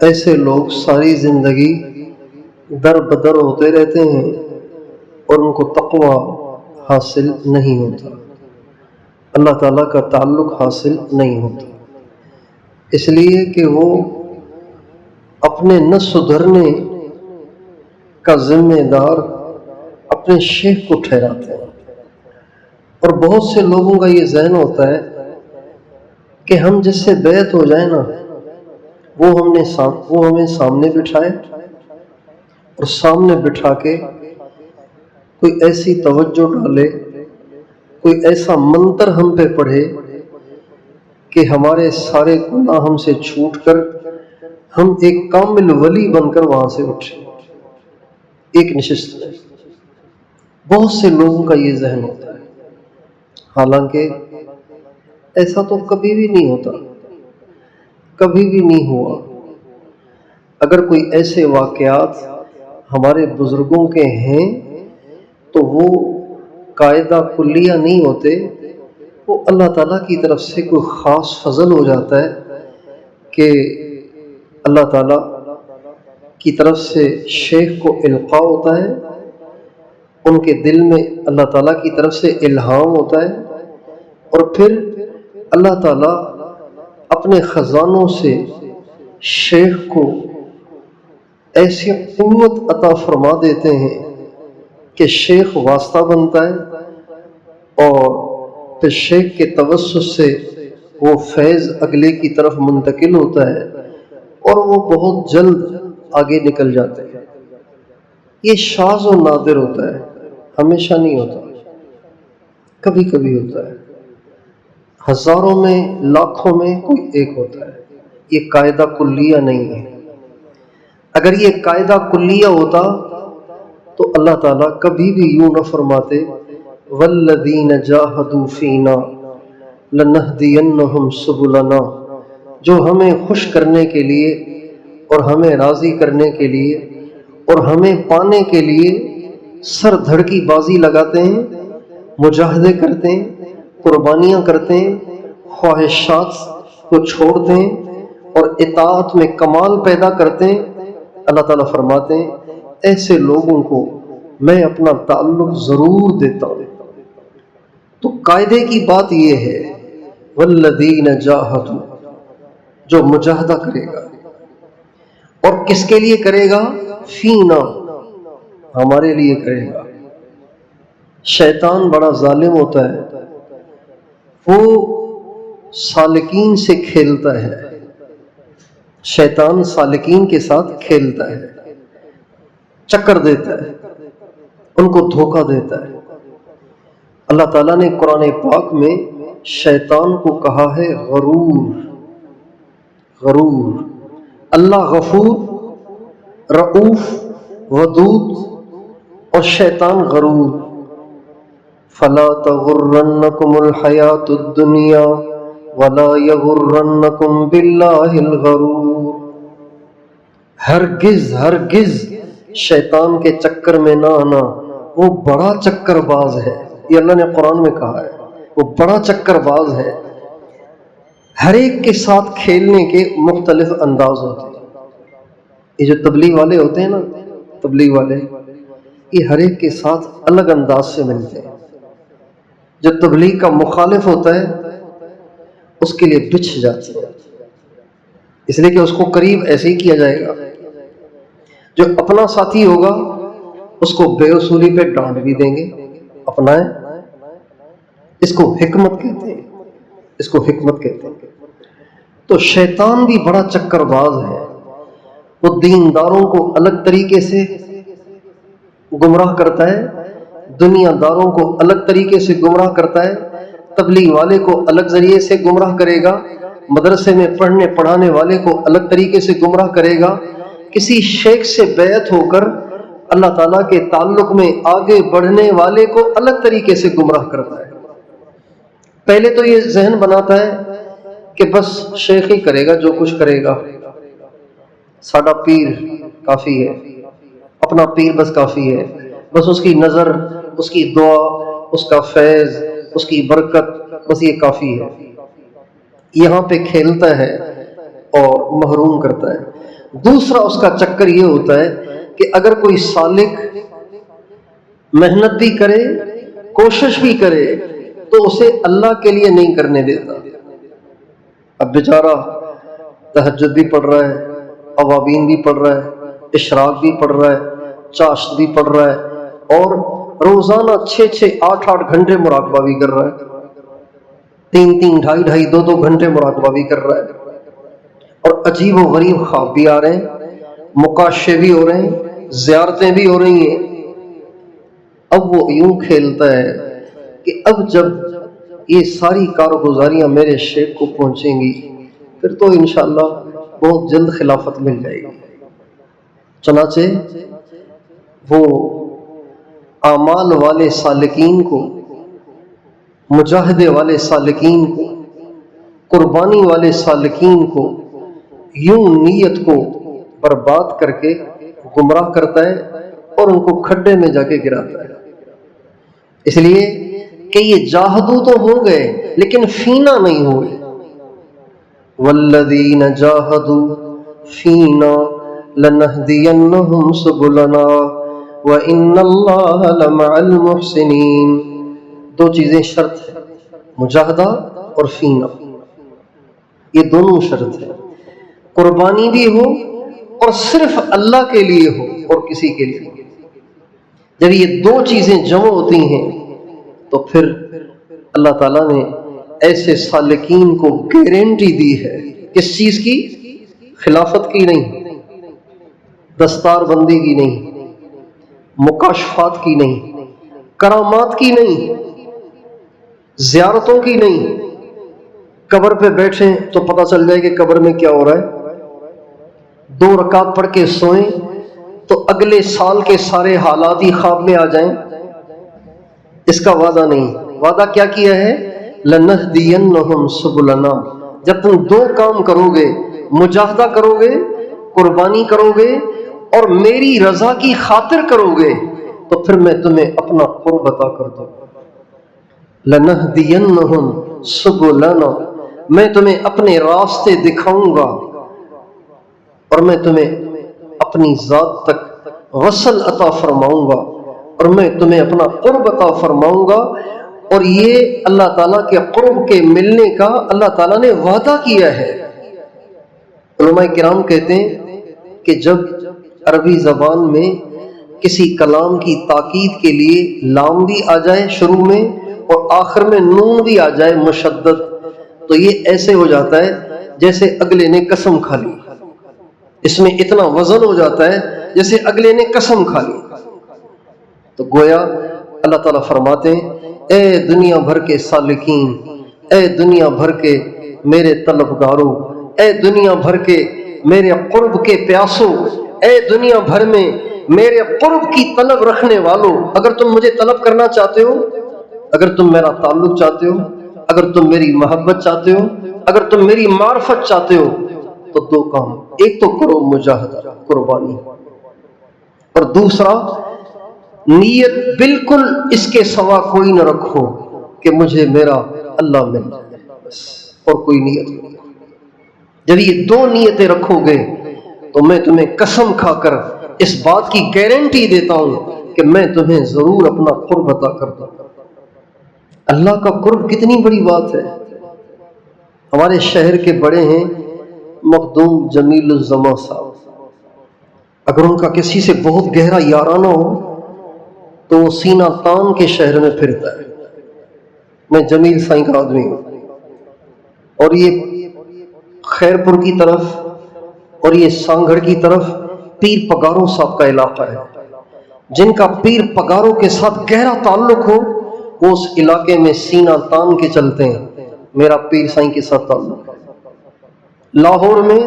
ایسے لوگ ساری زندگی در بدر ہوتے رہتے ہیں اور ان کو تقوی حاصل نہیں ہوتا، اللہ تعالیٰ کا تعلق حاصل نہیں ہوتا، اس لیے کہ وہ اپنے نہ سدھرنے کا ذمہ دار اپنے شیخ کو ٹھہراتے ہیں۔ اور بہت سے لوگوں کا یہ ذہن ہوتا ہے کہ ہم جس سے بیعت ہو جائے نا، وہ ہمیں سامنے بٹھائے اور سامنے بٹھا کے کوئی ایسی توجہ ڈالے، کوئی ایسا منتر ہم پہ پڑھے کہ ہمارے سارے گناہ ہم سے چھوٹ کر ہم ایک کامل ولی بن کر وہاں سے اٹھیں ایک نشست میں۔ بہت سے لوگوں کا یہ ذہن ہوتا ہے، حالانکہ ایسا تو کبھی بھی نہیں ہوتا، کبھی بھی نہیں ہوا۔ اگر کوئی ایسے واقعات ہمارے بزرگوں کے ہیں تو وہ قاعدہ کلیہ نہیں ہوتے، وہ اللہ تعالیٰ کی طرف سے کوئی خاص فضل ہو جاتا ہے کہ اللہ تعالیٰ کی طرف سے شیخ کو القاء ہوتا ہے، ان کے دل میں اللہ تعالیٰ کی طرف سے الہام ہوتا ہے، اور پھر اللہ تعالیٰ اپنے خزانوں سے شیخ کو ایسی قوت عطا فرما دیتے ہیں کہ شیخ واسطہ بنتا ہے اور پھر شیخ کے توسط سے وہ فیض اگلے کی طرف منتقل ہوتا ہے اور وہ بہت جلد آگے نکل جاتے ہیں۔ یہ شاذ و نادر ہوتا ہے، ہمیشہ نہیں ہوتا، کبھی کبھی ہوتا ہے، ہزاروں میں لاکھوں میں کوئی ایک ہوتا ہے۔ یہ قاعدہ کلیہ نہیں ہے۔ اگر یہ قاعدہ کلیہ ہوتا تو اللہ تعالیٰ کبھی بھی یوں نہ فرماتے والذین جاہدوا فینا لنہدینہم سبلنا، جو ہمیں خوش کرنے کے لیے اور ہمیں راضی کرنے کے لیے اور ہمیں پانے کے لیے سر دھڑ کی بازی لگاتے ہیں، مجاہدے کرتے ہیں، قربانیاں کرتے ہیں، خواہشات کو چھوڑتے ہیں اور اطاعت میں کمال پیدا کرتے ہیں، اللہ تعالیٰ فرماتے ہیں ایسے لوگوں کو میں اپنا تعلق ضرور دیتا ہوں۔ تو قاعدے کی بات یہ ہے والذین جاہدوا، جو مجاہدہ کرے گا، اور کس کے لیے کرے گا؟ فینا، ہمارے لیے کرے گا۔ شیطان بڑا ظالم ہوتا ہے، وہ سالکین سے کھیلتا ہے، شیطان سالکین کے ساتھ کھیلتا ہے، چکر دیتا ہے، ان کو دھوکہ دیتا ہے۔ اللہ تعالیٰ نے قرآن پاک میں شیطان کو کہا ہے غرور، غرور۔ اللہ غفور، رؤوف، ودود، اور شیطان غرور۔ فلا تغرنکم الحیات الدنیا ولا یغرنکم باللہ الغرور۔ ہرگز ہرگز شیطان کے چکر میں نہ آنا، وہ بڑا چکر باز ہے۔ یہ اللہ نے قرآن میں کہا ہے، وہ بڑا چکر باز ہے۔ ہر ایک کے ساتھ کھیلنے کے مختلف انداز ہوتے ہیں۔ یہ جو تبلیغ والے ہوتے ہیں نا، تبلیغ والے، یہ ہر ایک کے ساتھ الگ انداز سے ملتے ہیں۔ جو تبلیغ کا مخالف ہوتا ہے اس کے لیے بچھ جاتی ہے، اس لیے کہ اس کو قریب ایسے ہی کیا جائے گا۔ جو اپنا ساتھی ہوگا اس کو بے اصولی پہ ڈانٹ بھی دیں گے، اپنائیں۔ اس کو حکمت کہتے ہیں، اس کو حکمت کہتے ہیں۔ تو شیطان بھی بڑا چکر باز ہے، وہ دینداروں کو الگ طریقے سے گمراہ کرتا ہے، دنیا داروں کو الگ طریقے سے گمراہ کرتا ہے، تبلیغ والے کو الگ ذریعے سے گمراہ کرے گا، مدرسے میں پڑھنے پڑھانے والے کو الگ طریقے سے گمراہ کرے گا، کسی شیخ سے بیعت ہو کر اللہ تعالیٰ کے تعلق میں آگے بڑھنے والے کو الگ طریقے سے گمراہ کرتا ہے۔ پہلے تو یہ ذہن بناتا ہے کہ بس شیخ ہی کرے گا جو کچھ کرے گا، ساڈا پیر کافی ہے، اپنا پیر بس کافی ہے، بس اس کی نظر، اس کی دعا، اس کا فیض، اس کی برکت، بس یہ کافی ہے۔ یہاں پہ کھیلتا ہے اور محروم کرتا ہے۔ دوسرا اس کا چکر یہ ہوتا ہے کہ اگر کوئی سالک محنت بھی کرے، کوشش بھی کرے، تو اسے اللہ کے لیے نہیں کرنے دیتا۔ اب بیچارہ تہجد بھی پڑھ رہا ہے، اوابین بھی پڑھ رہا ہے، اشراق بھی پڑھ رہا ہے، چاشت بھی پڑھ رہا ہے، اور روزانہ 6 8 گھنٹے مراقبہ بھی کر رہا ہے، 3 2.5 2 گھنٹے مراقبہ بھی کر رہا ہے، اور عجیب و غریب خواب بھی آ رہے ہیں، مکاشفے بھی ہو رہے ہیں، زیارتیں بھی ہو رہی ہیں۔ اب وہ یوں کھیلتا ہے کہ اب جب یہ ساری کارگزاریاں میرے شیخ کو پہنچیں گی پھر تو انشاءاللہ بہت جلد خلافت مل جائے گی۔ چنانچہ وہ اعمال والے سالکین کو، مجاہدے والے سالکین کو، قربانی والے سالکین کو یوں نیت کو برباد کر کے گمراہ کرتا ہے اور ان کو کھڈے میں جا کے گراتا ہے۔ اس لیے کہ یہ جاہدو تو ہو گئے لیکن فینا نہیں ہوئے۔ والذین جاہدوا فینا لنہدینہم سبلنا وان اللہ لمع المحسنین۔ دو چیزیں شرط ہیں، مجاہدہ اور فینا، یہ دونوں شرط ہیں۔ قربانی بھی ہو اور صرف اللہ کے لیے ہو اور کسی کے لیے۔ جب یہ دو چیزیں جمع ہوتی ہیں تو پھر اللہ تعالیٰ نے ایسے سالکین کو گارنٹی دی ہے۔ کس چیز کی؟ خلافت کی نہیں، دستار بندی کی نہیں، مکاشفات کی نہیں، کرامات کی نہیں، زیارتوں کی نہیں۔ قبر پہ بیٹھیں تو پتہ چل جائے کہ قبر میں کیا ہو رہا ہے، 2 رکعت پڑھ کے سوئیں تو اگلے سال کے سارے حالات ہی خواب میں آ جائیں، اس کا وعدہ نہیں۔ وعدہ کیا کیا ہے؟ لنہدینہم سبلنا۔ جب تم 2 کام کرو گے، مجاہدہ کرو گے، قربانی کرو گے اور میری رضا کی خاطر کرو گے تو پھر میں تمہیں اپنا قرب عطا کر دوں گا۔ لنہدینہم سبلنا، میں تمہیں اپنے راستے دکھاؤں گا اور میں تمہیں اپنی ذات تک وصل عطا فرماؤں گا اور میں تمہیں اپنا قرب عطا فرماؤں گا۔ اور یہ اللہ تعالیٰ کے قرب کے ملنے کا اللہ تعالیٰ نے وعدہ کیا ہے۔ علماء کرام کہتے ہیں کہ جب عربی زبان میں کسی کلام کی تاکید کے لیے لام بھی آ جائے شروع میں اور آخر میں نون بھی آ جائے مشدد، تو یہ ایسے ہو جاتا ہے جیسے اگلے نے قسم کھا لی۔ اس میں اتنا وزن ہو جاتا ہے جیسے اگلے نے قسم کھا لی۔ تو گویا اللہ تعالیٰ فرماتے ہیں اے دنیا بھر کے سالکین، اے دنیا بھر کے میرے طلبگاروں، اے دنیا بھر کے میرے قرب کے پیاسوں، اے دنیا بھر میں میرے قرب کی طلب رکھنے والوں، اگر تم مجھے طلب کرنا چاہتے ہو، اگر تم میرا تعلق چاہتے ہو، اگر تم میری محبت چاہتے ہو، اگر تم میری معرفت چاہتے ہو تو 2 کام، ایک تو کرو مجاہدہ قربانی، اور دوسرا نیت بالکل اس کے سوا کوئی نہ رکھو کہ مجھے میرا اللہ مل جائے، بس، اور کوئی نیت نہیں۔ جب یہ 2 نیتیں رکھو گے تو میں تمہیں قسم کھا کر اس بات کی گارنٹی دیتا ہوں کہ میں تمہیں ضرور اپنا قرب عطا کرتا ہوں۔ اللہ کا قرب کتنی بڑی بات ہے۔ ہمارے شہر کے بڑے ہیں مخدوم جمیل الزما صاحب، اگر ان کا کسی سے بہت گہرا یارانہ ہو تو وہ سینہ تان کے شہر میں پھرتا ہے۔ میں جمیل سائیں کا آدمی ہوں، اور یہ خیر پور کی طرف اور یہ سانگھڑ کی طرف پیر پگاروں صاحب کا علاقہ ہے۔ جن کا پیر پگاروں کے ساتھ گہرا تعلق ہو وہ اس علاقے میں سینہ تان کے چلتے ہیں۔ میرا پیر سائیں کے ساتھ تعلق ہے۔ لاہور میں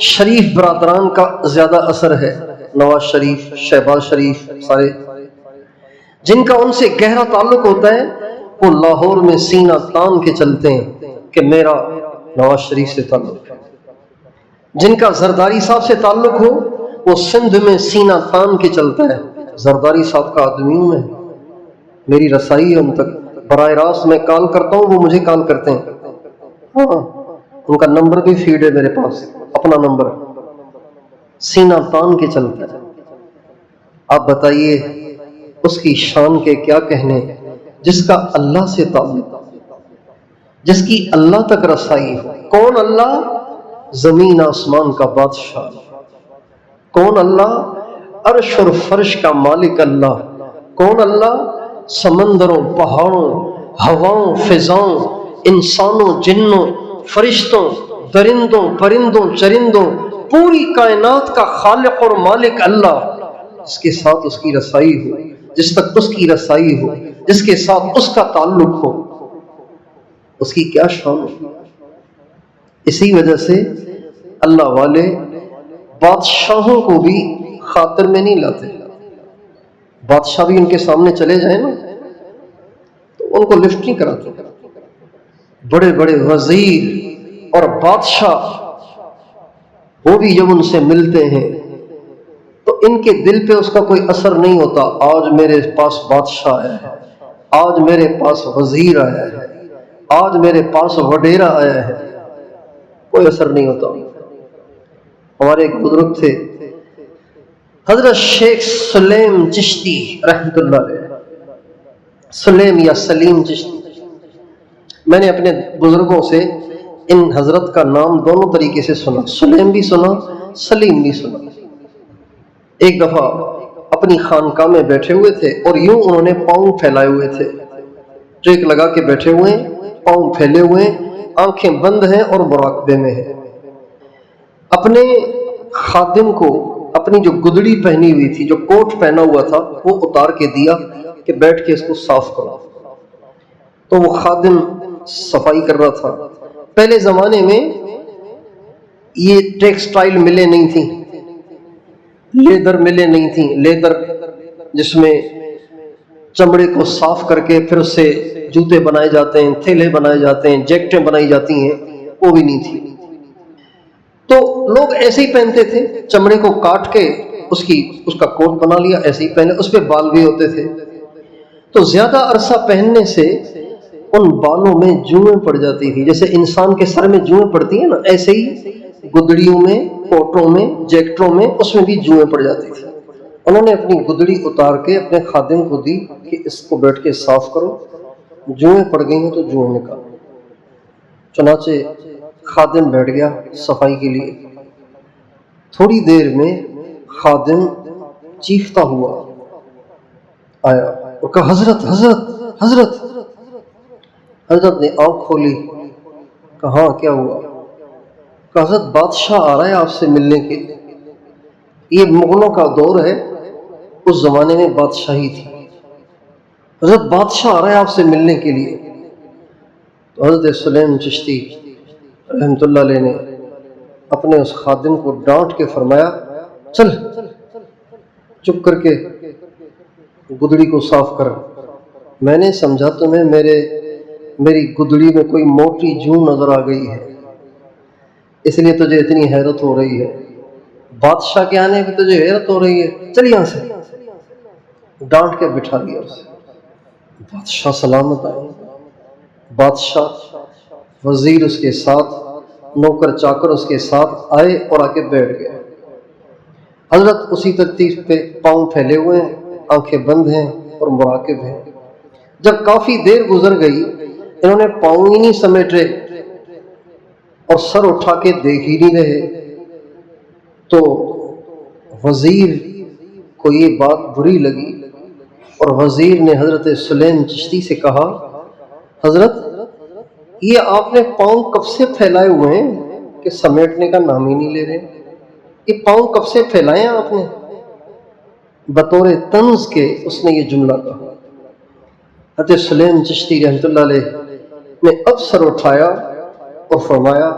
شریف برادران کا زیادہ اثر ہے، نواز شریف، شہباز شریف، سارے جن کا ان سے گہرا تعلق ہوتا ہے وہ لاہور میں سینہ تان کے چلتے ہیں کہ میرا نواز شریف سے تعلق ہے۔ جن کا زرداری صاحب سے تعلق ہو وہ سندھ میں سینہ تان کے چلتا ہے، زرداری صاحب کا آدمی ہوں میں، میری رسائی ہے ان تک، براہ راست میں کال کرتا ہوں، وہ مجھے کال کرتے ہیں۔ ہاں، ان کا نمبر بھی فیڈ ہے میرے پاس، اپنا نمبر۔ سینہ تان کے چلتا ہے۔ آپ بتائیے اس کی شان کے کیا کہنے جس کا اللہ سے تعلق، جس کی اللہ تک رسائی ہو۔ کون اللہ؟ زمین آسمان کا بادشاہ۔ کون اللہ؟ عرش اور فرش کا مالک اللہ۔ کون اللہ؟ سمندروں، پہاڑوں، ہواؤں، فضاؤں، انسانوں، جنوں، فرشتوں، درندوں، پرندوں، چرندوں، پوری کائنات کا خالق اور مالک اللہ، جس کے ساتھ اس کی رسائی ہو، جس تک اس کی رسائی ہو، جس کے ساتھ اس کا تعلق ہو، اس کی کیا شان ہو۔ اسی وجہ سے اللہ والے بادشاہوں کو بھی خاطر میں نہیں لاتے۔ بادشاہ بھی ان کے سامنے چلے جائیں نا تو ان کو لفٹ نہیں کراتے۔ بڑے بڑے وزیر اور بادشاہ وہ بھی جب ان سے ملتے ہیں تو ان کے دل پہ اس کا کوئی اثر نہیں ہوتا۔ آج میرے پاس بادشاہ آیا ہے، آج میرے پاس وزیر آیا ہے، آج میرے پاس وڈیرا آیا ہے، کوئی اثر نہیں ہوتا۔ ہمارے ایک بزرگ تھے حضرت شیخ سلیم چشتی رحمۃ اللہ علیہ، سلیم یا سلیم چشتی۔ میں نے اپنے بزرگوں سے ان حضرت کا نام دونوں طریقے سے سنا، سلیم بھی سنا، سلیم بھی سنا۔ ایک دفعہ اپنی خانقاہ میں بیٹھے ہوئے تھے اور یوں انہوں نے پاؤں پھیلائے ہوئے تھے، ٹیک لگا کے بیٹھے ہوئے ہیں، پاؤں پھیلے ہوئے ہیں، آنکھیں بند ہیں اور مراقبے میں ہیں۔ اپنے خادم کو اپنی جو گدڑی پہنی ہوئی تھی، جو کوٹ پہنا ہوا تھا، وہ اتار کے دیا کہ بیٹھ کے اس کو صاف کرو۔ تو وہ خادم صفائی کر رہا تھا۔ پہلے زمانے میں یہ ٹیکسٹائل ملیں نہیں تھیں، لیدر ملیں نہیں تھیں، لیدر جس میں چمڑے کو صاف کر کے پھر اس سے جوتے بنائے جاتے ہیں، تھیلے بنائے جاتے ہیں، جیکٹیں بنائی جاتی ہیں، وہ بھی نہیں تھی۔ تو لوگ ایسے ہی پہنتے تھے، چمڑے کو کاٹ کے اس کا کوٹ بنا لیا، ایسے ہی پہنے، اس پہ بال بھی ہوتے تھے۔ تو زیادہ عرصہ پہننے سے ان بالوں میں جوئیں پڑ جاتی تھی، جیسے انسان کے سر میں جوئیں پڑتی ہیں نا، ایسے ہی گدڑیوں میں، کوٹوں میں، جیکٹوں میں، اس میں بھی جوئیں پڑ جاتی تھی۔ انہوں نے اپنی گدڑی اتار کے اپنے خادم کو دی کہ اس کو بیٹھ کے صاف کرو، جوئیں پڑ گئی ہیں تو جوئیں نکالو۔ چنانچہ خادم بیٹھ گیا صفائی کے لیے۔ تھوڑی دیر میں خادم چیختا ہوا آیا اور کہا، حضرت حضرت حضرت۔ حضرت نے آنکھ کھولی، کہا ہاں کیا ہوا؟ کہا حضرت بادشاہ آ رہا ہے آپ سے ملنے کے لیے۔ یہ مغلوں کا دور ہے، اس زمانے میں بادشاہی تھی۔ حضرت بادشاہ آ رہا ہے آپ سے ملنے کے لیے۔ تو حضرت سلیم چشتی رحمۃ اللہ علیہ نے اپنے اس خادم کو ڈانٹ کے فرمایا، چل چپ کر کے گدڑی کو صاف کر۔ میں نے سمجھا تمہیں میری گدڑی میں کوئی موٹی جو نظر آ گئی ہے، اس لیے تجھے اتنی حیرت ہو رہی ہے۔ بادشاہ کے آنے پہ تجھے حیرت ہو رہی ہے، چل یہاں سے۔ ڈانٹ کے بٹھا دیا اسے۔ بادشاہ سلامت آئے، بادشاہ، وزیر اس کے ساتھ، نوکر چاکر اس کے ساتھ آئے اور آ کے بیٹھ گئے۔ حضرت اسی ترتیب پہ پاؤں پھیلے ہوئے ہیں، آنکھیں بند ہیں اور مراقب ہیں۔ جب کافی دیر گزر گئی، انہوں نے پاؤں ہی نہیں سمیٹے اور سر اٹھا کے دیکھ ہی نہیں رہے، تو وزیر کو یہ بات بری لگی اور وزیر نے حضرت سلیم چشتی سے کہا، حضرت یہ آپ نے پاؤں کب سے پھیلائے ہوئے ہیں کہ سمیٹنے کا نام ہی نہیں لے رہے؟ یہ پاؤں کب سے پھیلائے ہیں آپ نے؟ بطور طنز کے اس نے یہ جملہ کہا۔ حضرت سلیم چشتی رحمۃ اللہ علیہ نے اب سر اٹھایا اور فرمایا،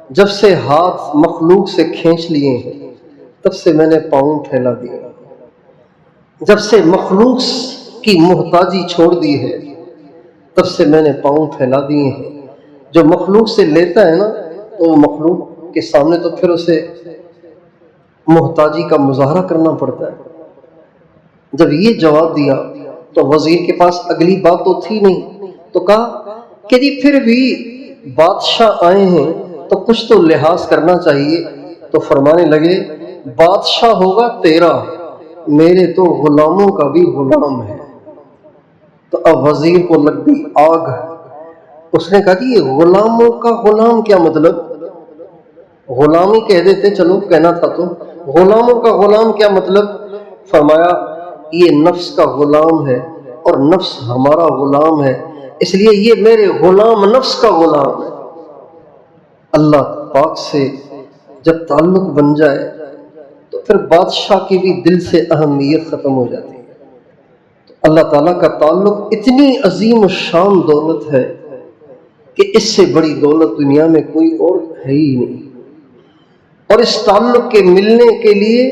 جب سے ہاتھ مخلوق سے کھینچ لیے ہیں تب سے میں نے پاؤں پھیلا دیا، جب سے مخلوق کی محتاجی چھوڑ دی ہے تب سے میں نے پاؤں پھیلا دیے ہیں۔ جو مخلوق سے لیتا ہے نا تو وہ مخلوق کے سامنے تو پھر اسے محتاجی کا مظاہرہ کرنا پڑتا ہے۔ جب یہ جواب دیا تو وزیر کے پاس اگلی بات تو تھی نہیں، تو کہا کہ جی پھر بھی بادشاہ آئے ہیں تو کچھ تو لحاظ کرنا چاہیے۔ تو فرمانے لگے بادشاہ ہوگا تیرا، میرے تو غلاموں کا بھی غلام ہے۔ تو اب وزیر کو لگ گئی آگ، اس نے کہا کہ یہ غلاموں کا غلام کیا مطلب؟ غلامی کہہ دیتے، چلو کہنا تھا تو غلاموں کا غلام کیا مطلب؟ فرمایا یہ نفس کا غلام ہے اور نفس ہمارا غلام ہے، اس لیے یہ میرے غلام نفس کا غلام ہے۔ اللہ پاک سے جب تعلق بن جائے تو پھر بادشاہ کی بھی دل سے اہمیت ختم ہو جاتی ہے۔ تو اللہ تعالیٰ کا تعلق اتنی عظیم الشان دولت ہے کہ اس سے بڑی دولت دنیا میں کوئی اور ہے ہی نہیں۔ اور اس تعلق کے ملنے کے لیے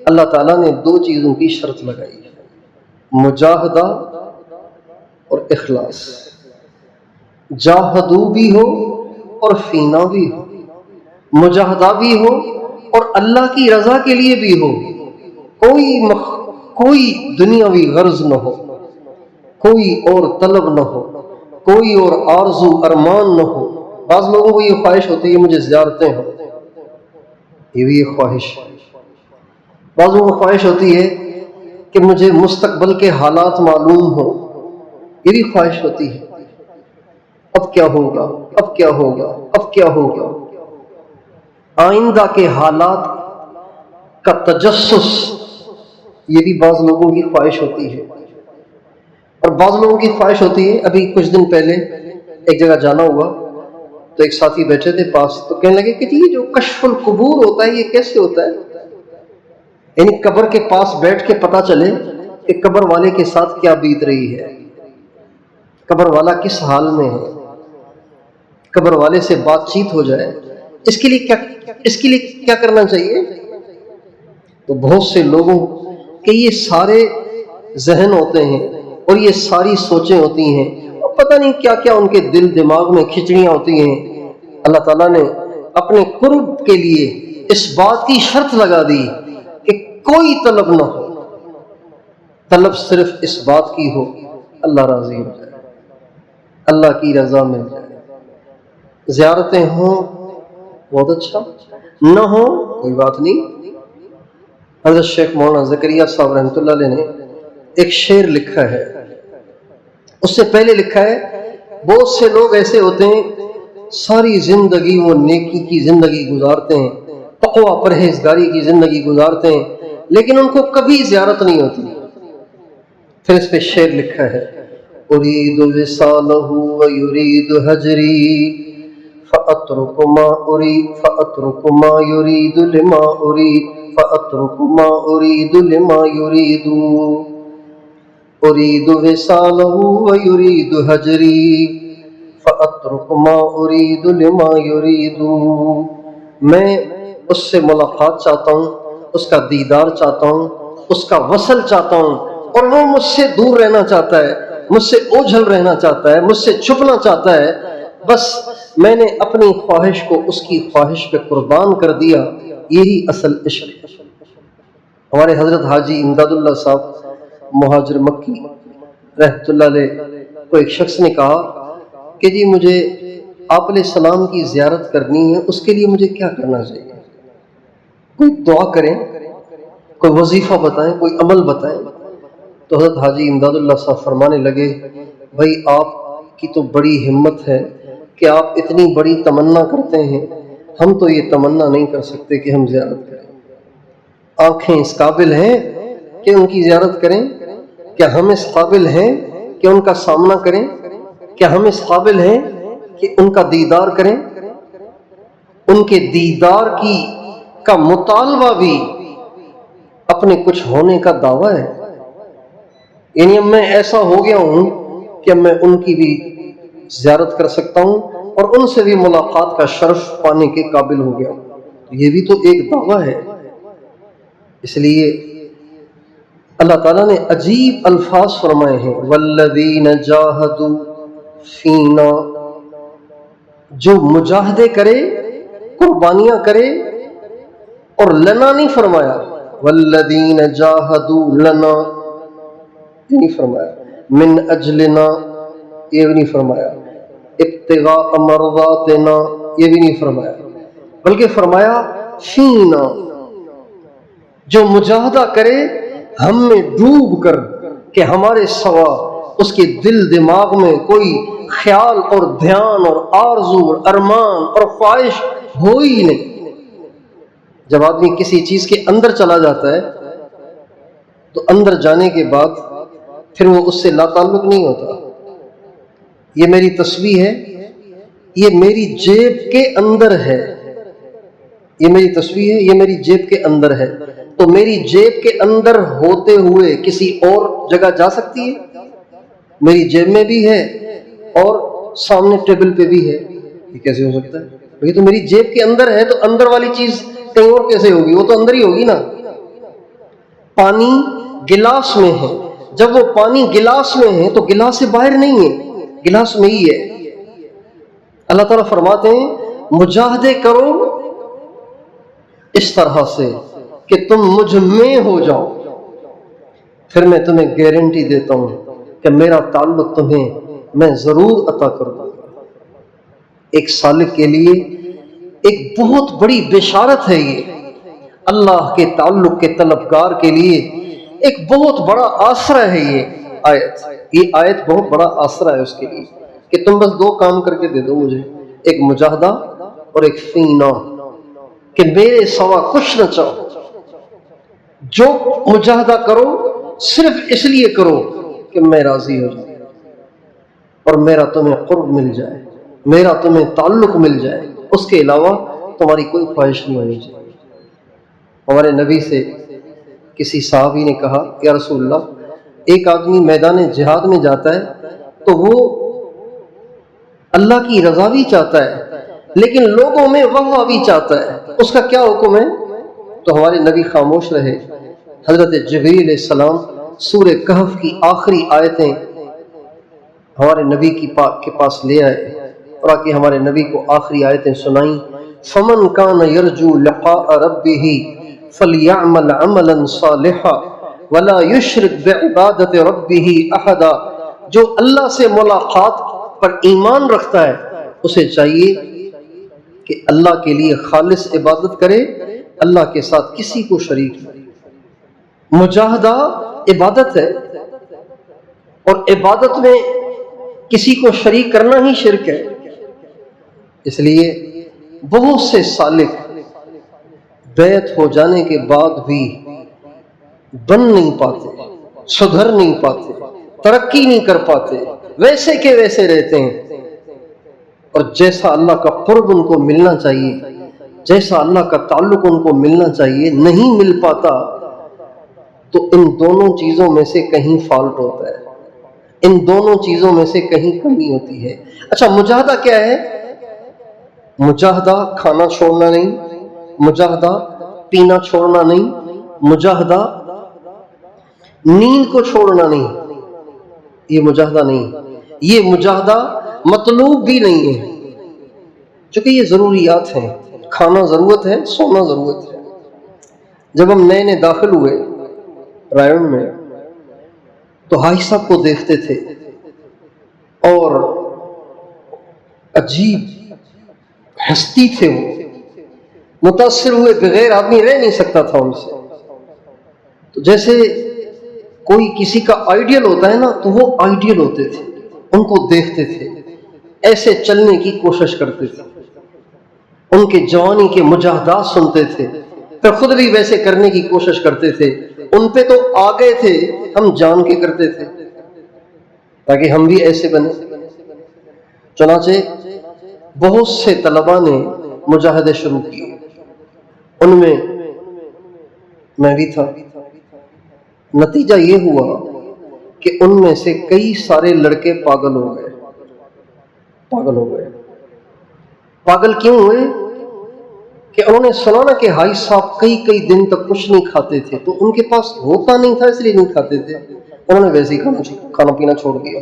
اللہ تعالیٰ نے دو چیزوں کی شرط لگائی ہے، مجاہدہ اور اخلاص۔ جاہدو بھی ہو اور فینا بھی ہو، مجاہدہ بھی ہو اور اللہ کی رضا کے لیے بھی ہو، کوئی دنیاوی غرض نہ ہو، کوئی اور طلب نہ ہو، کوئی اور آرزو ارمان نہ ہو۔ بعض لوگوں کو یہ خواہش ہوتی ہے مجھے زیارتیں ہوں، یہ بھی ایک خواہش ہے۔ بعضوں کو خواہش ہوتی ہے کہ مجھے مستقبل کے حالات معلوم ہوں، یہ بھی خواہش ہوتی ہے۔ اب کیا ہوگا، اب کیا ہوگا، اب کیا ہوگا، آئندہ کے حالات کا تجسس، یہ بھی بعض لوگوں کی خواہش ہوتی ہے۔ اور بعض لوگوں کی خواہش ہوتی ہے، ابھی کچھ دن پہلے ایک جگہ جانا ہوا تو ایک ساتھی بیٹھے تھے پاس، تو کہنے لگے کہ جی یہ جو کشف القبور ہوتا ہے یہ کیسے ہوتا ہے؟ یعنی قبر کے پاس بیٹھ کے پتہ چلے کہ قبر والے کے ساتھ کیا بیت رہی ہے، قبر والا کس حال میں ہے، قبر والے سے بات چیت ہو جائے، اس کے لیے کیا کرنا چاہیے؟ تو بہت سے لوگوں کے یہ سارے ذہن ہوتے ہیں اور یہ ساری سوچیں ہوتی ہیں اور پتہ نہیں کیا کیا ان کے دل دماغ میں کھچڑیاں ہوتی ہیں۔ اللہ تعالیٰ نے اپنے قرب کے لیے اس بات کی شرط لگا دی کہ کوئی طلب نہ ہو، طلب صرف اس بات کی ہو اللہ راضی ہو جائے، اللہ کی رضا مل جائے۔ زیارتیں ہوں بہت اچھا، نہ ہو کوئی بات نہیں۔ حضرت شیخ مولانا زکریا صاحب رحمۃ اللہ علیہ نے ایک شعر لکھا ہے، اس سے پہلے لکھا ہے بہت سے لوگ ایسے ہوتے ہیں ساری زندگی وہ نیکی کی زندگی گزارتے ہیں، تقویٰ پرہیزگاری کی زندگی گزارتے ہیں، لیکن ان کو کبھی زیارت نہیں ہوتی۔ پھر اس پہ شعر لکھا ہے اريد وصاله ويريد هجري فأترك ما يريد لما أريد فأترك ما أريد لما يريد أريد وصاله ويريد هجري فأترك ما أريد لما يريد۔ میں اس سے ملاقات چاہتا ہوں، اس کا دیدار چاہتا ہوں، اس کا وصل چاہتا ہوں، اور وہ مجھ سے دور رہنا چاہتا ہے، مجھ سے اوجھل رہنا چاہتا ہے، مجھ سے چھپنا چاہتا ہے۔ بس میں نے اپنی خواہش کو اس کی خواہش پہ قربان کر دیا، یہی اصل عشق ہے۔ ہمارے حضرت حاجی امداد اللہ صاحب مہاجر مکی رحمۃ اللہ علیہ کو ایک شخص نے کہا کہ جی مجھے آپ علیہ السلام کی زیارت کرنی ہے، اس کے لیے مجھے کیا کرنا چاہیے؟ کوئی دعا کریں، کوئی وظیفہ بتائیں، کوئی عمل بتائیں۔ تو حضرت حاجی امداد اللہ صاحب فرمانے لگے بھائی آپ کی تو بڑی ہمت ہے کہ آپ اتنی بڑی تمنا کرتے ہیں، ہم تو یہ تمنا نہیں کر سکتے کہ ہم زیارت کریں۔ آنکھیں اس قابل ہیں کہ ان کی زیارت کریں؟ کیا ہم اس قابل ہیں کہ ان کا سامنا کریں؟ کیا ہم اس قابل ہیں کہ ان کا دیدار کریں؟ ان کے دیدار کا مطالبہ بھی اپنے کچھ ہونے کا دعویٰ ہے۔ یعنی اب میں ایسا ہو گیا ہوں کہ میں ان کی بھی زیارت کر سکتا ہوں اور ان سے بھی ملاقات کا شرف پانے کے قابل ہو گیا ہوں، یہ بھی تو ایک دعویٰ ہے۔ اس لیے اللہ تعالیٰ نے عجیب الفاظ فرمائے ہیں والذین جاہدوا فینا، جو مجاہدے کرے، قربانیاں کرے، اور لنا نہیں فرمایا، والذین جاہدوا لنا یہ نہیں فرمایا، من اجلنا یہ بھی نہیں فرمایا، ابتغاء مرضاتنا یہ بھی نہیں فرمایا، بلکہ فرمایا فینا، جو مجاہدہ کرے ہم میں ڈوب کر کہ ہمارے سوا اس کے دل دماغ میں کوئی خیال اور دھیان اور آرزو اور ارمان اور خواہش ہو ہی نہیں۔ جب آدمی کسی چیز کے اندر چلا جاتا ہے تو اندر جانے کے بعد پھر وہ اس سے لا تعلق نہیں ہوتا۔ یہ میری تسبیح ہے، یہ میری جیب کے اندر ہے، یہ میری تسبیح ہے، یہ میری جیب کے اندر ہے، تو میری جیب کے اندر ہوتے ہوئے کسی اور جگہ جا سکتی ہے؟ میری جیب میں بھی ہے اور سامنے ٹیبل پہ بھی ہے، یہ کیسے ہو سکتا ہے؟ بھئی تو میری جیب کے اندر ہے تو اندر والی چیز کہیں اور کیسے ہوگی؟ وہ تو اندر ہی ہوگی نا۔ پانی گلاس میں ہے، جب وہ پانی گلاس میں ہے تو گلاس سے باہر نہیں ہے، گلاس میں ہی ہے۔ اللہ تعالیٰ فرماتے ہیں مجاہدے کرو اس طرح سے کہ تم مجھ میں ہو جاؤ، پھر میں تمہیں گارنٹی دیتا ہوں کہ میرا تعلق تمہیں میں ضرور عطا کروں گا۔ ایک سالک کے لیے ایک بہت بڑی بشارت ہے یہ، اللہ کے تعلق کے طلبگار کے لیے ایک بہت بڑا آسرا ہے یہ آیت بہت بڑا آسرا ہے اس کے لیے کہ تم بس دو کام کر کے دے دو مجھے، ایک مجاہدہ اور ایک فینا، کہ میرے سوا کچھ نہ چاہو، جو مجاہدہ کرو صرف اس لیے کرو کہ میں راضی ہو جاؤں اور میرا تمہیں قرب مل جائے، میرا تمہیں تعلق مل جائے، اس کے علاوہ تمہاری کوئی خواہش نہیں ہونی چاہیے۔ ہمارے نبی سے کسی صحابی نے کہا یا رسول اللہ، ایک آدمی میدان جہاد میں جاتا ہے تو وہ اللہ کی رضا بھی چاہتا ہے لیکن لوگوں میں واہ بھی چاہتا ہے، اس کا کیا حکم ہے؟ تو ہمارے نبی خاموش رہے۔ حضرت جبریل علیہ السلام سورہ کہف کی آخری آیتیں ہمارے نبی کے پاس لے آئے اور آ کے ہمارے نبی کو آخری آیتیں سنائیں۔ فمن کان یرجو لقاء ربہ فلیعمل عملا صالحا ولا یشرک بعبادۃ ربہ احدا، جو اللہ سے ملاقات پر ایمان رکھتا ہے اسے چاہیے کہ اللہ کے لیے خالص عبادت کرے، اللہ کے ساتھ کسی کو شریک نہ کرے۔ مجاہدہ عبادت ہے اور عبادت میں کسی کو شریک کرنا ہی شرک ہے، اس لیے بہت سے سالک بیعت ہو جانے کے بعد بھی بن نہیں پاتے، سدھر نہیں پاتے، ترقی نہیں کر پاتے، ویسے کے ویسے رہتے ہیں، اور جیسا اللہ کا قرب ان کو ملنا چاہیے، جیسا اللہ کا تعلق ان کو ملنا چاہیے نہیں مل پاتا، تو ان دونوں چیزوں میں سے کہیں فالٹ ہوتا ہے، ان دونوں چیزوں میں سے کہیں کمی ہوتی ہے۔ اچھا مجاہدہ کیا ہے؟ مجاہدہ کھانا چھوڑنا نہیں، مجاہدہ پینا چھوڑنا نہیں، مجاہدہ نیند کو چھوڑنا نہیں، یہ مجاہدہ نہیں، یہ مجاہدہ مطلوب بھی نہیں ہے، چونکہ یہ ضروریات ہیں، کھانا ضرورت ہے، سونا ضرورت ہے۔ جب ہم نئے نئے داخل ہوئے رائن میں تو حاجی صاحب کو دیکھتے تھے اور عجیب ہستی تھے، وہ متاثر ہوئے بغیر آدمی رہ نہیں سکتا تھا ان سے، تو جیسے کوئی کسی کا آئیڈیل ہوتا ہے نا، تو وہ آئیڈیل ہوتے تھے، ان کو دیکھتے تھے، ایسے چلنے کی کوشش کرتے تھے، ان کے جوانی کے مجاہدات سنتے تھے، پھر خود بھی ویسے کرنے کی کوشش کرتے تھے، ان پہ تو آگے تھے، ہم جان کے کرتے تھے تاکہ ہم بھی ایسے بنے۔ چنانچہ بہت سے طلباء نے مجاہدے شروع کیے، ان میں میں بھی تھا۔ نتیجہ یہ ہوا کہ ان میں سے کئی سارے لڑکے پاگل ہو گئے۔ پاگل کیوں ہوئے؟ کہ انہوں نے سنا نا کہ حاجی صاحب کئی دن تک کچھ نہیں کھاتے تھے، تو ان کے پاس ہوتا نہیں تھا اس لیے نہیں کھاتے تھے، انہوں نے ویسے ہی کھانا پینا چھوڑ دیا۔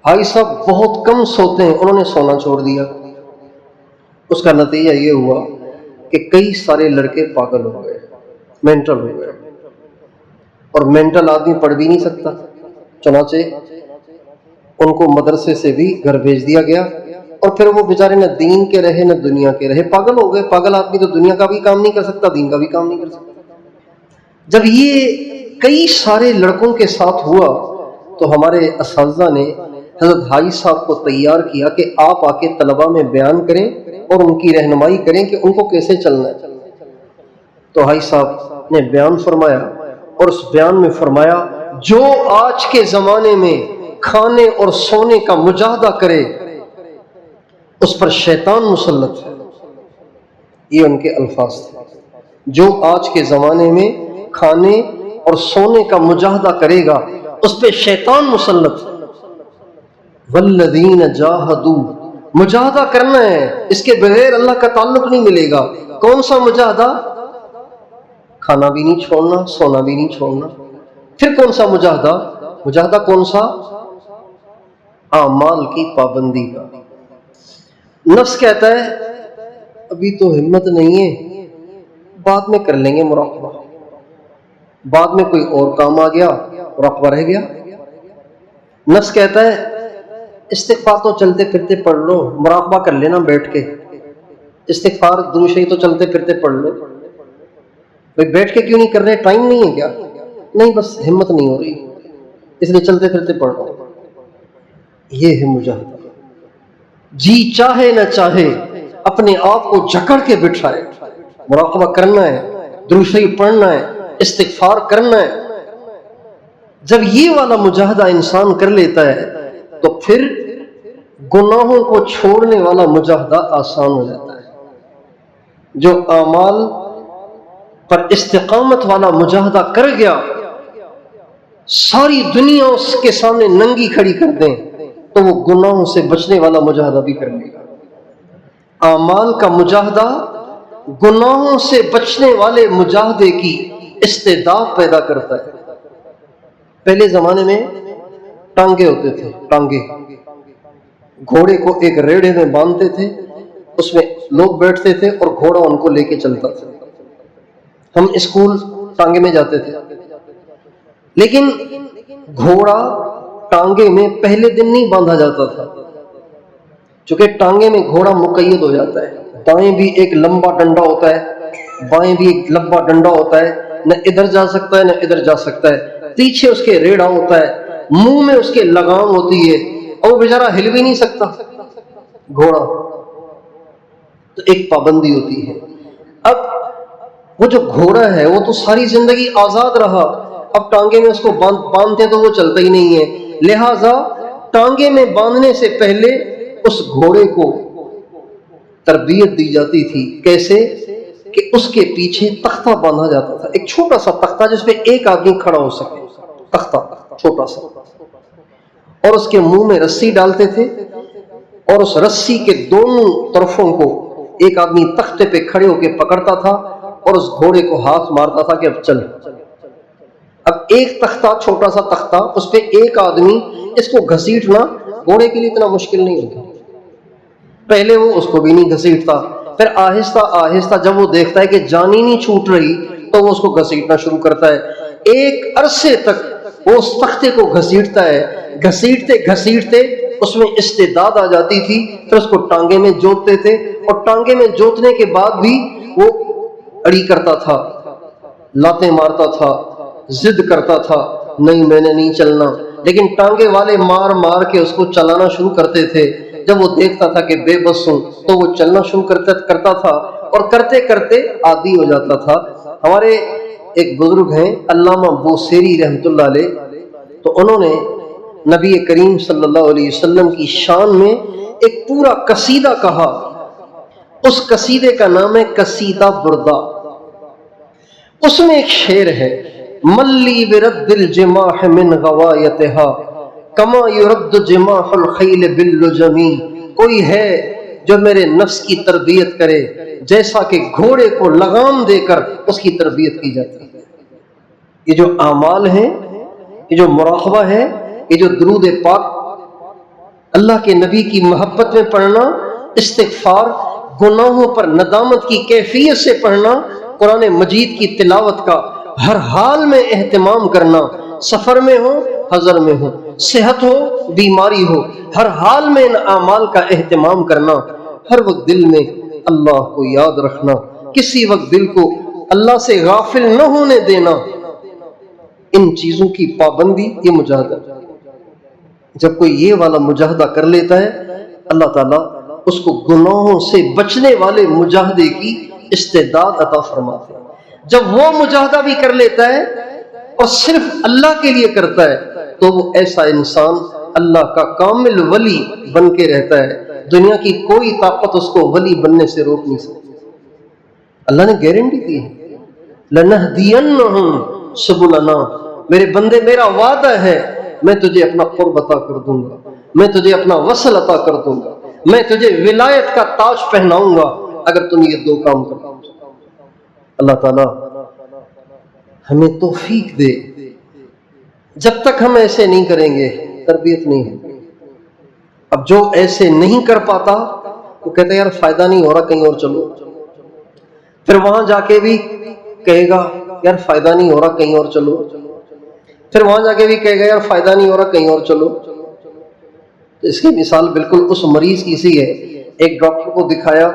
حاجی صاحب بہت کم سوتے ہیں، انہوں نے سونا چھوڑ دیا۔ اس کا نتیجہ یہ ہوا کہ کئی سارے لڑکے پاگل ہو گئے، مینٹل ہو گئے، اور مینٹل آدمی پڑھ بھی نہیں سکتا، چنانچہ ان کو مدرسے سے بھی گھر بھیج دیا گیا، اور پھر وہ بیچارے نہ دین کے رہے نہ دنیا کے رہے، پاگل ہو گئے۔ پاگل آدمی تو دنیا کا بھی کام نہیں کر سکتا، دین کا بھی کام نہیں کر سکتا۔ جب یہ کئی سارے لڑکوں کے ساتھ ہوا تو ہمارے اساتذہ نے حضرت حاجی صاحب کو تیار کیا کہ آپ آ کے طلباء میں بیان کریں اور ان کی رہنمائی کریں کہ ان کو کیسے چلنا ہے۔ تو حاجی صاحب نے بیان فرمایا اور اس بیان میں فرمایا جو آج کے زمانے میں کھانے اور سونے کا مجاہدہ کرے اس پر شیطان مسلط ہے۔ یہ ان کے الفاظ تھے، جو آج کے زمانے میں کھانے اور سونے کا مجاہدہ کرے گا اس پہ شیطان مسلط ہے۔ والذین جاہدوا، مجاہدہ کرنا ہے، اس کے بغیر اللہ کا تعلق نہیں ملے گا۔ کون سا مجاہدہ؟ کھانا بھی نہیں چھوڑنا، سونا بھی نہیں چھوڑنا۔ پھر کون سا مجاہدہ؟ مجاہدہ کون سا؟ اعمال کی پابندی کا۔ نفس کہتا ہے ابھی تو ہمت نہیں ہے، بعد میں کر لیں گے مراقبہ، بعد میں کوئی اور کام آ گیا، مراقبہ رہ گیا۔ نفس کہتا ہے استغفار تو چلتے پھرتے پڑھ لو، مراقبہ کر لینا بیٹھ کے، استغفار درود شریف تو چلتے پھرتے پڑھ لو۔ بھائی بیٹھ کے کیوں نہیں کر رہے؟ ٹائم نہیں ہے کیا؟ نہیں بس ہمت نہیں ہو رہی اس لیے چلتے پھرتے پڑھ رہا ہوں۔ یہ ہے مجاہدہ۔ جی چاہے نہ چاہے اپنے آپ کو جکڑ کے بٹھائے، مراقبہ کرنا ہے، درود شریف پڑھنا ہے، استغفار کرنا ہے۔ جب یہ والا مجاہدہ انسان کر لیتا ہے تو پھر گناہوں کو چھوڑنے والا مجاہدہ آسان ہو جاتا ہے۔ جو اعمال پر استقامت والا مجاہدہ کر گیا، ساری دنیا اس کے سامنے ننگی کھڑی کر دیں تو وہ گناہوں سے بچنے والا مجاہدہ بھی کر لے گا۔ اعمال کا مجاہدہ گناہوں سے بچنے والے مجاہدے کی استعداد پیدا کرتا ہے۔ پہلے زمانے میں ٹانگے ہوتے تھے، ٹانگے گھوڑے کو ایک ریڑھے میں باندھتے تھے، اس میں لوگ بیٹھتے تھے اور گھوڑا ان کو لے کے چلتا تھا۔ ہم اسکول ٹانگے میں جاتے تھے، لیکن گھوڑا ٹانگے میں پہلے دن نہیں باندھا جاتا تھا، چونکہ ٹانگے میں گھوڑا مقید ہو جاتا ہے۔ دائیں بھی ایک لمبا ڈنڈا ہوتا ہے، بائیں بھی ایک لمبا ڈنڈا ہوتا ہے، نہ ادھر جا سکتا ہے نہ ادھر جا سکتا ہے۔ پیچھے اس کے ریڑھا ہوتا ہے، منہ میں اس کے لگام ہوتی ہے اور وہ بیچارہ ہل بھی نہیں سکتا گھوڑا، تو ایک پابندی ہوتی ہے۔ اب وہ جو گھوڑا ہے وہ تو ساری زندگی آزاد رہا، اب ٹانگے میں اس کو باندھتے تو وہ چلتا ہی نہیں ہے، لہٰذا ٹانگے میں باندھنے سے پہلے اس گھوڑے کو تربیت دی جاتی تھی۔ کیسے؟ کہ اس کے پیچھے تختہ باندھا جاتا تھا، ایک چھوٹا سا تختہ جس پہ ایک آدمی کھڑا ہو سکے، تختہ چھوٹا سا، اور اس کے منہ میں رسی ڈالتے تھے اور اس رسی کے دونوں طرفوں کو ایک آدمی تختے پہ کھڑے ہو کے پکڑتا تھا اور اس گھوڑے کو ہاتھ مارتا تھا کہ اب چل۔ اب ایک تختہ، چھوٹا سا تختہ، اس پہ ایک آدمی، اس کو گھسیٹنا گھوڑے کے لیے اتنا مشکل نہیں ہوتا۔ پہلے وہ اس کو بھی نہیں گھسیٹتا، پھر آہستہ آہستہ جب وہ دیکھتا ہے کہ جان ہی نہیں چھوٹ رہی تو وہ اس کو گھسیٹنا شروع کرتا ہے۔ ایک عرصے تک وہ اس تختے کو گھسیٹتا ہے، گھسیٹتے گھسیٹتے اس میں استعداد آ جاتی تھی، پھر اس کو ٹانگے میں جوتتے تھے اور ٹانگے میں جوتنے کے بعد بھی وہ اڑی کرتا تھا، لاتیں مارتا تھا، ضد کرتا تھا، نہیں میں نے نہیں چلنا، لیکن ٹانگے والے مار مار کے اس کو چلانا شروع کرتے تھے۔ جب وہ دیکھتا تھا کہ بے بس ہوں تو وہ چلنا شروع کرتا تھا اور کرتے کرتے عادی ہو جاتا تھا۔ ہمارے ایک بزرگ ہیں علامہ بوسیری رحمۃ اللہ علیہ، تو انہوں نے نبی کریم صلی اللہ علیہ وسلم کی شان میں ایک پورا قصیدہ کہا۔ اس قصیدے کا نام ہے قصیدہ بردہ۔ اس میں ایک شعر ہے، ملی برد الجماح من غوایتها کما یرد جماح الخیل باللجمی، کوئی ہے جو میرے نفس کی تربیت کرے جیسا کہ گھوڑے کو لگام دے کر اس کی تربیت کی جاتی ہے۔ یہ جو اعمال ہیں، یہ جو مراقبہ ہے، یہ جو درود پاک، اللہ کے نبی کی محبت میں پڑھنا، استغفار، گناہوں پر ندامت کی کیفیت سے پڑھنا، قرآن مجید کی تلاوت کا ہر حال میں اہتمام کرنا، سفر میں ہو حضر میں ہو، صحت ہو بیماری ہو، ہر حال میں ان اعمال کا اہتمام کرنا، ہر وقت دل میں اللہ کو یاد رکھنا، کسی وقت دل کو اللہ سے غافل نہ ہونے دینا، ان چیزوں کی پابندی، یہ مجاہدہ. جب کوئی یہ والا مجاہدہ کر لیتا ہے اللہ تعالیٰ اس کو گناہوں سے بچنے والے مجاہدے کی استعداد عطا فرماتے ہیں. جب وہ مجاہدہ بھی کر لیتا ہے اور صرف اللہ کے لیے کرتا ہے تو وہ ایسا انسان اللہ کا کامل ولی بن کے رہتا ہے. دنیا کی کوئی طاقت اس کو ولی بننے سے روک نہیں سکتی. اللہ نے گارنٹی دی ہے لَنَهْدِيَنَّهُمْ سُبُلَنَا، میرے بندے میرا وعدہ ہے میں تجھے اپنا قرب عطا کر دوں گا، میں تجھے اپنا وصل عطا کر دوں گا، میں تجھے ولایت کا تاج پہناؤں گا اگر تم یہ دو کام کرو. اللہ تعالیٰ ہمیں توفیق دے. جب تک ہم ایسے نہیں کریں گے تربیت نہیں ہے. اب جو ایسے نہیں کر پاتا وہ کہتا ہے یار فائدہ نہیں ہو رہا کہیں اور چلو، پھر وہاں جا کے بھی کہے گا یار فائدہ نہیں ہو رہا کہیں اور چلو، پھر وہاں جا کے بھی کہے گا یار فائدہ نہیں ہو رہا کہیں اور چلو. تو اس کی مثال بالکل اس مریض کی سی ہے. ایک ڈاکٹر کو دکھایا،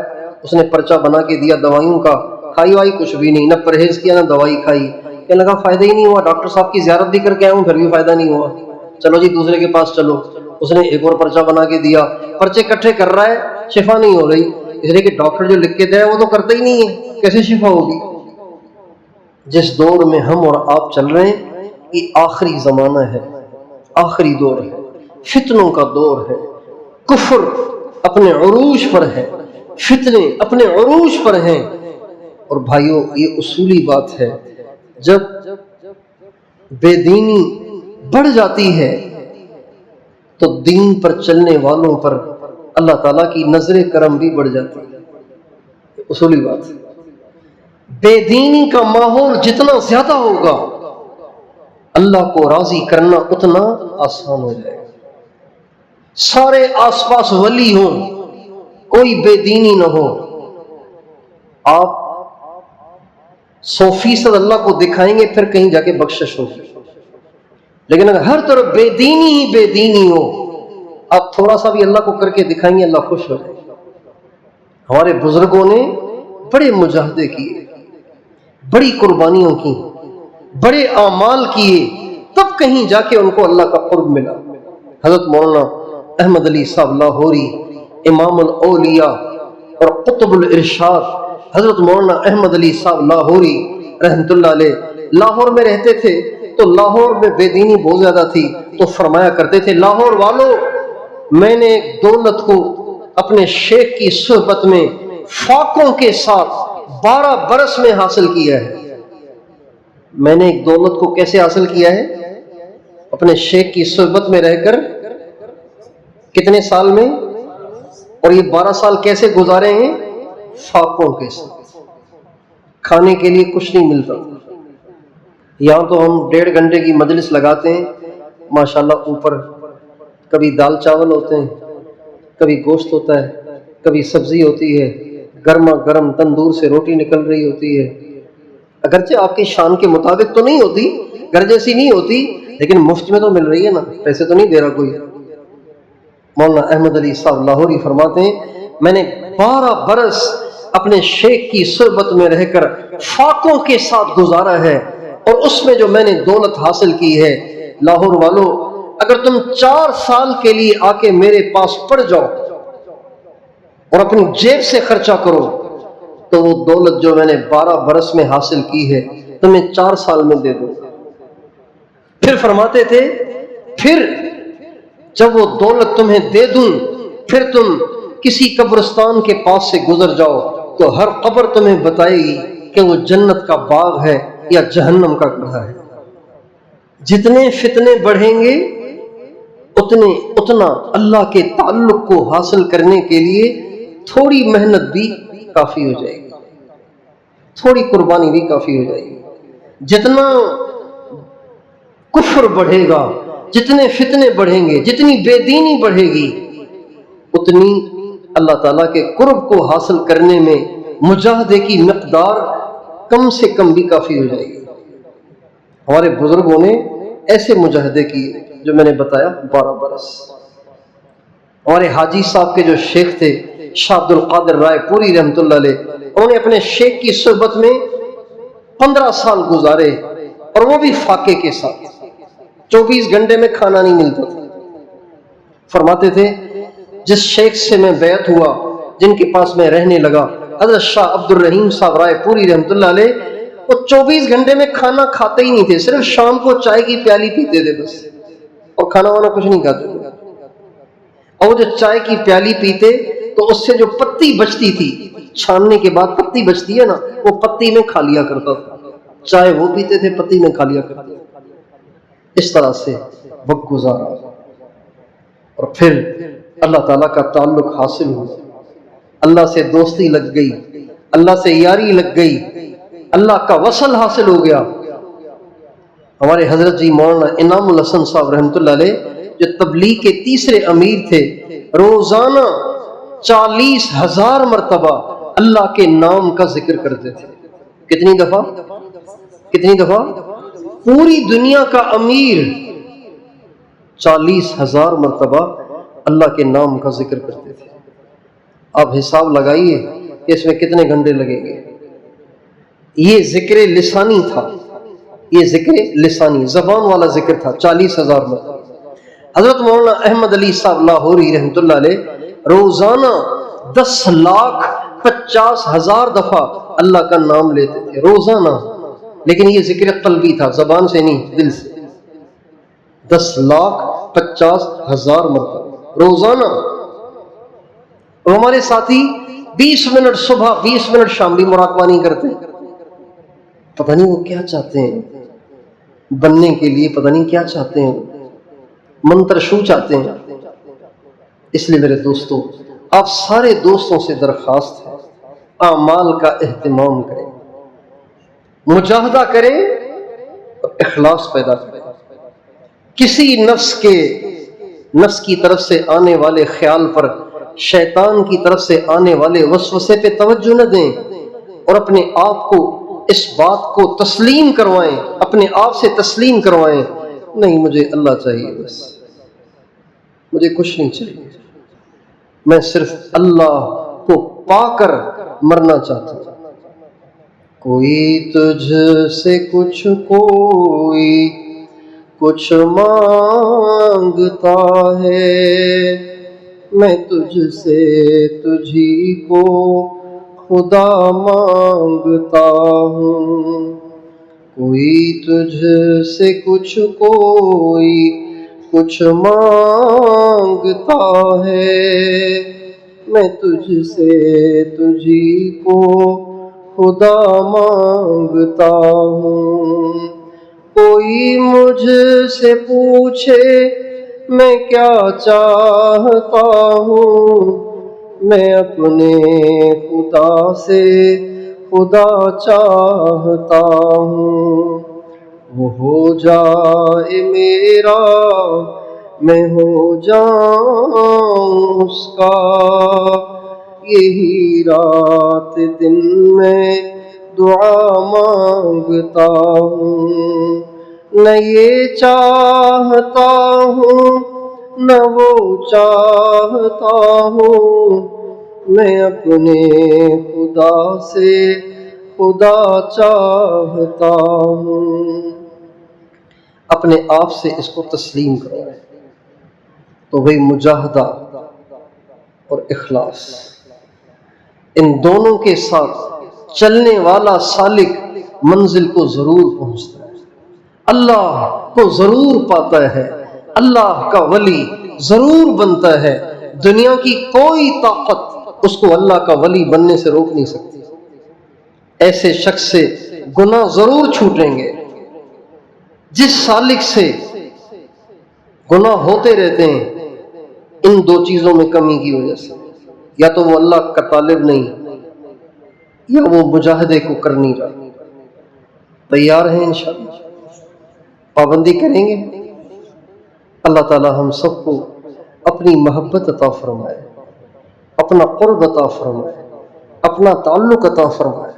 اس نے پرچہ بنا کے دیا دوائیوں کا، کھائی وائی کچھ بھی نہیں، نہ پرہیز کیا نہ دوائی کھائی. کہنے لگا فائدہ ہی نہیں ہوا، ڈاکٹر صاحب کی زیارت بھی کر کے آیا ہوں پھر بھی فائدہ نہیں ہوا، چلو جی دوسرے کے پاس چلو. اس نے ایک اور پرچہ بنا کے دیا، پرچے اکٹھے کر رہا ہے، شفا نہیں ہو رہی، اس لیے کہ ڈاکٹر جو لکھ کے دے وہ تو کرتا ہی نہیں ہے، کیسے شفا ہوگی. جس دور میں ہم اور آپ چل رہے ہیں یہ آخری زمانہ ہے، آخری دور ہے، فتنوں کا دور ہے. کفر اپنے عروج پر ہے، فتنے اپنے عروج پر ہیں. اور بھائیوں یہ اصولی بات ہے، جب بے دینی بڑھ جاتی ہے تو دین پر چلنے والوں پر اللہ تعالیٰ کی نظر کرم بھی بڑھ جاتی ہے. اصولی بات ہے. بے دینی کا ماحول جتنا زیادہ ہوگا اللہ کو راضی کرنا اتنا آسان ہو جائے گا. سارے آس پاس ولی ہوں، کوئی بے دینی نہ ہو، آپ 100% اللہ کو دکھائیں گے پھر کہیں جا کے بخشش ہوگی. لیکن اگر ہر طرف بے دینی ہی بے دینی ہو، آپ تھوڑا سا بھی اللہ کو کر کے دکھائیں گے اللہ خوش ہو جائے گا. ہمارے بزرگوں نے بڑے مجاہدے کیے، بڑی قربانیوں کی، بڑے اعمال کیے، تب کہیں جا کے ان کو اللہ کا قرب ملا. حضرت مولانا احمد علی صاحب لاہوری، امام الاولیاء اور قطب الارشاد حضرت مولانا احمد علی صاحب لاہوری رحمۃ اللہ علیہ لاہور میں رہتے تھے. تو لاہور میں بے دینی بہت زیادہ تھی، تو فرمایا کرتے تھے لاہور والوں، میں نے ایک دولت کو اپنے شیخ کی صحبت میں فاقوں کے ساتھ 12 برس میں حاصل کیا ہے. میں نے ایک دولت کو کیسے حاصل کیا ہے؟ اپنے شیخ کی صحبت میں رہ کر. کتنے سال میں؟ اور یہ 12 سال کیسے گزارے ہیں؟ فاقوں کے ساتھ. کھانے کے لیے کچھ نہیں ملتا. یہاں تو ہم 1.5 گھنٹے کی مجلس لگاتے ہیں، ماشاءاللہ اوپر کبھی دال چاول ہوتے ہیں، کبھی گوشت ہوتا ہے، کبھی سبزی ہوتی ہے، گرما گرم تندور سے روٹی نکل رہی ہوتی ہے. اگرچہ آپ کی شان کے مطابق تو نہیں ہوتی، گھر جیسی نہیں ہوتی، لیکن مفت میں تو مل رہی ہے نا، پیسے تو نہیں دے رہا کوئی. مولانا احمد علی صاحب لاہوری فرماتے ہیں میں نے 12 برس اپنے شیخ کی صحبت میں رہ کر فاقوں کے ساتھ گزارا ہے، اور اس میں جو میں نے دولت حاصل کی ہے، لاہور والوں اگر تم 4 سال کے لیے آ کے میرے پاس پڑ جاؤ اور اپنی جیب سے خرچہ کرو تو وہ دولت جو میں نے 12 برس میں حاصل کی ہے تمہیں 4 سال میں دے دوں. پھر فرماتے تھے پھر جب وہ دولت تمہیں دے دوں پھر تم کسی قبرستان کے پاس سے گزر جاؤ تو ہر قبر تمہیں بتائے گی کہ وہ جنت کا باغ ہے یا جہنم کا گڑھا ہے. جتنے فتنے بڑھیں گے اتنا اللہ کے تعلق کو حاصل کرنے کے لیے تھوڑی محنت بھی کافی ہو جائے گی، تھوڑی قربانی بھی کافی ہو جائے گی. جتنا کفر بڑھے گا، جتنے فتنے بڑھیں گے، جتنی بے دینی بڑھے گی، اتنی اللہ تعالیٰ کے قرب کو حاصل کرنے میں مجاہدے کی مقدار کم سے کم بھی کافی ہو جائے گی. ہمارے بزرگوں نے ایسے مجاہدے کیے جو میں نے بتایا 12 برس. ہمارے حاجی صاحب کے جو شیخ تھے شاہ عبد القادر رائے پوری رحمۃ اللہ علیہ، انہوں نے اپنے شیخ کی صحبت میں 15 سال گزارے. اور وہ بھی فاقے کے ساتھ، 24 گھنٹے میں کھانا نہیں ملتا تھا۔ فرماتے تھے جس شیخ سے میں بیعت ہوا، جن کے پاس میں رہنے لگا، حضرت شاہ عبد الرحیم صاحب رائے پوری رحمۃ اللہ علیہ، وہ 24 گھنٹے میں کھانا کھاتے ہی نہیں تھے، صرف شام کو چائے کی پیالی پیتے تھے بس، اور کھانا وانا کچھ نہیں کھاتے تھے۔ اور جو چائے کی پیالی پیتے تو اس سے جو پتی بچتی تھی، چھاننے کے بعد پتی بچتی ہے نا، وہ پتی میں کھا لیا کرتا تھا، چائے وہ پیتے تھے، پتی میں کھا لیا کرتے تھے۔ اس طرح سے وقت گزارا، اور پھر اللہ تعالیٰ کا تعلق حاصل ہوا، اللہ سے دوستی لگ گئی، اللہ سے یاری لگ گئی، اللہ کا وصل حاصل ہو گیا۔ ہمارے حضرت جی مولانا انعام الحسن صاحب رحمۃ اللہ علیہ جو تبلیغ کے تیسرے امیر تھے، روزانہ 40,000 مرتبہ اللہ کے نام کا ذکر کرتے تھے۔ کتنی دفعہ؟ پوری دنیا کا امیر 40,000 مرتبہ اللہ کے نام کا ذکر کرتے تھے۔ آپ حساب لگائیے کہ اس میں کتنے گھنٹے لگیں گے۔ یہ ذکر لسانی تھا، یہ ذکر لسانی زبان والا ذکر تھا، 40,000 مرتبہ۔ حضرت مولانا احمد علی صاحب لاہوری رحمۃ اللہ علیہ روزانہ 10,50,000 دفعہ اللہ کا نام لیتے تھے روزانہ، لیکن یہ ذکر قلبی تھا، زبان سے نہیں، دل سے۔ 10,50,000 مرتبہ روزانہ۔ اور ہمارے ساتھی 20 منٹ صبح 20 منٹ شام بھی مراقبہ نہیں کرتے، پتہ نہیں وہ کیا چاہتے ہیں بننے کے لیے، پتہ نہیں کیا چاہتے ہیں، منتر شو چاہتے ہیں۔ اس لیے میرے دوستوں، آپ سارے دوستوں سے درخواست ہے، اعمال کا اہتمام کریں، مجاہدہ کریں اور اخلاص پیدا کریں۔ کسی نفس کی طرف سے آنے والے خیال پر، شیطان کی طرف سے آنے والے وسوسے پہ توجہ نہ دیں، اور اپنے آپ کو اس بات کو تسلیم کروائیں، اپنے آپ سے تسلیم کروائیں، نہیں مجھے اللہ چاہیے، بس مجھے کچھ نہیں چاہیے، میں صرف اللہ کو پا کر مرنا چاہتا ہوں۔ کوئی تجھ سے کوئی کچھ مانگتا ہے، میں تجھ سے تجھی کو خدا مانگتا ہوں۔ کوئی تجھ سے کوئی کچھ مانگتا ہے، میں تجھ سے تجھی کو خدا مانگتا ہوں۔ کوئی مجھ سے پوچھے میں کیا چاہتا ہوں، میں اپنے خدا سے خدا چاہتا ہوں۔ وہ ہو جائے میرا، میں ہو جاؤں اس کا، یہی رات دن میں دعا مانگتا ہوں۔ نہ یہ چاہتا ہوں نہ وہ چاہتا ہوں، میں اپنے خدا سے خدا چاہتا ہوں۔ اپنے آپ سے اس کو تسلیم کرو، تو وہی مجاہدہ اور اخلاص، ان دونوں کے ساتھ چلنے والا سالک منزل کو ضرور پہنچتا ہے، اللہ کو ضرور پاتا ہے، اللہ کا ولی ضرور بنتا ہے۔ دنیا کی کوئی طاقت اس کو اللہ کا ولی بننے سے روک نہیں سکتی۔ ایسے شخص سے گناہ ضرور چھوٹیں گے، جس سالک سے گناہ ہوتے رہتے ہیں ان دو چیزوں میں کمی کی وجہ سے، یا تو وہ اللہ کا طالب نہیں، یا وہ مجاہدے کو کر نہیں رہا۔ تیار ہیں انشاءاللہ؟ پابندی کریں گے؟ اللہ تعالی ہم سب کو اپنی محبت عطا فرمائے، اپنا قرب عطا فرمائے، اپنا تعلق عطا فرمائے۔